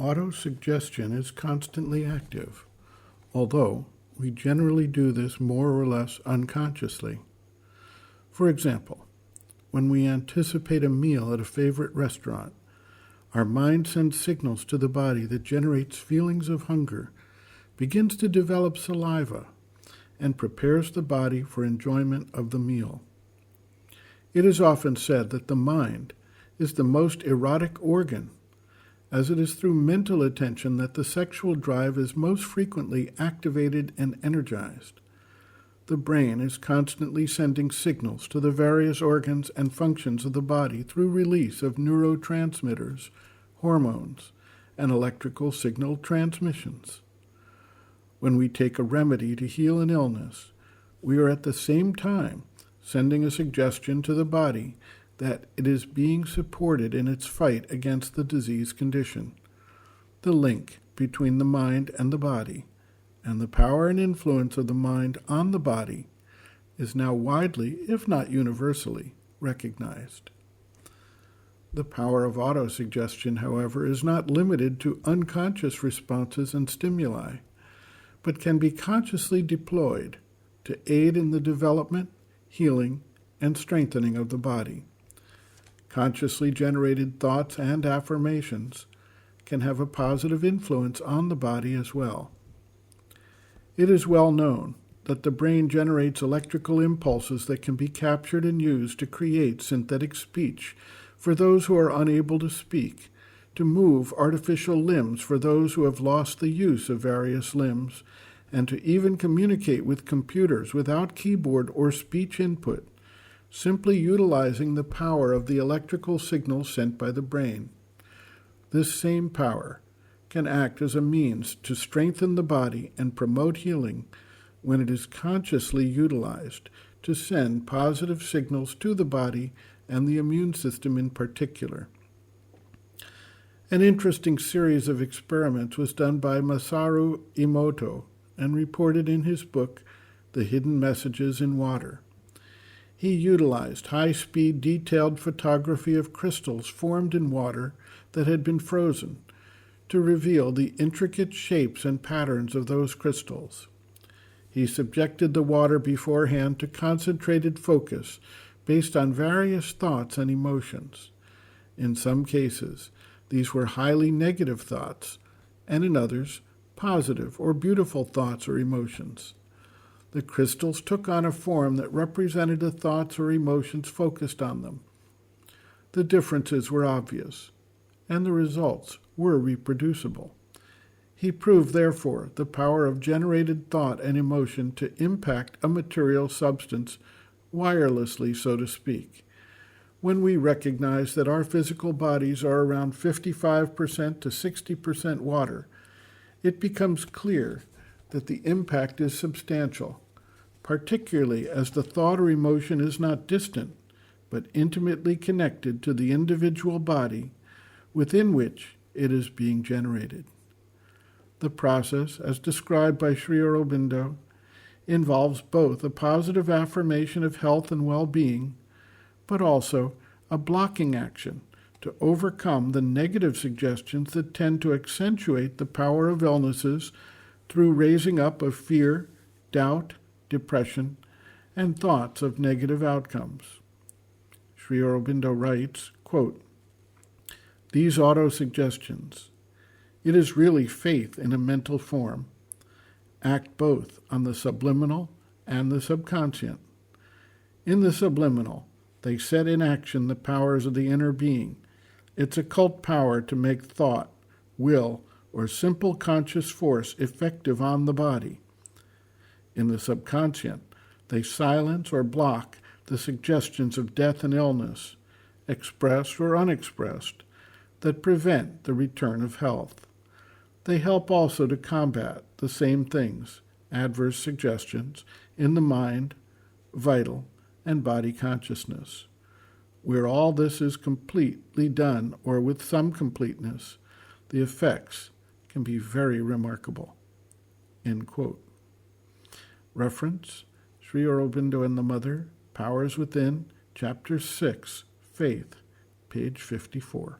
Autosuggestion is constantly active, although we generally do this more or less unconsciously. For example, when we anticipate a meal at a favorite restaurant, our mind sends signals to the body that generates feelings of hunger, begins to develop saliva, and prepares the body for enjoyment of the meal. It is often said that the mind is the most erotic organ, as it is through mental attention that the sexual drive is most frequently activated and energized. The brain is constantly sending signals to the various organs and functions of the body through release of neurotransmitters, hormones, and electrical signal transmissions. When we take a remedy to heal an illness, we are at the same time sending a suggestion to the body that it is being supported in its fight against the disease condition. The link between the mind and the body, and the power and influence of the mind on the body, is now widely, if not universally, recognized. The power of autosuggestion, however, is not limited to unconscious responses and stimuli, but can be consciously deployed to aid in the development, healing, and strengthening of the body. Consciously generated thoughts and affirmations can have a positive influence on the body as well. It is well known that the brain generates electrical impulses that can be captured and used to create synthetic speech for those who are unable to speak, to move artificial limbs for those who have lost the use of various limbs, and to even communicate with computers without keyboard or speech input, simply utilizing the power of the electrical signals sent by the brain. This same power can act as a means to strengthen the body and promote healing when it is consciously utilized to send positive signals to the body and the immune system in particular. An interesting series of experiments was done by Masaru Emoto and reported in his book, The Hidden Messages in Water. He utilized high-speed, detailed photography of crystals formed in water that had been frozen to reveal the intricate shapes and patterns of those crystals. He subjected the water beforehand to concentrated focus based on various thoughts and emotions. In some cases, these were highly negative thoughts, and in others, positive or beautiful thoughts or emotions. The crystals took on a form that represented the thoughts or emotions focused on them. The differences were obvious, and the results were reproducible. He proved, therefore, the power of generated thought and emotion to impact a material substance wirelessly, so to speak. When we recognize that our physical bodies are around 55% to 60% water, it becomes clear that the impact is substantial, particularly as the thought or emotion is not distant, but intimately connected to the individual body within which it is being generated. The process, as described by Sri Aurobindo, involves both a positive affirmation of health and well-being, but also a blocking action to overcome the negative suggestions that tend to accentuate the power of illnesses through raising up of fear, doubt, depression, and thoughts of negative outcomes. Sri Aurobindo writes, quote, "These autosuggestions, it is really faith in a mental form, act both on the subliminal and the subconscient. In the subliminal, they set in action the powers of the inner being, its occult power to make thought, will, or simple conscious force effective on the body. In the subconscient, they silence or block the suggestions of death and illness, expressed or unexpressed, that prevent the return of health. They help also to combat the same things, adverse suggestions, in the mind, vital, and body consciousness. Where all this is completely done, or with some completeness, the effects can be very remarkable." End quote. Reference, Sri Aurobindo and the Mother, Powers Within, Chapter 6, Faith, page 54.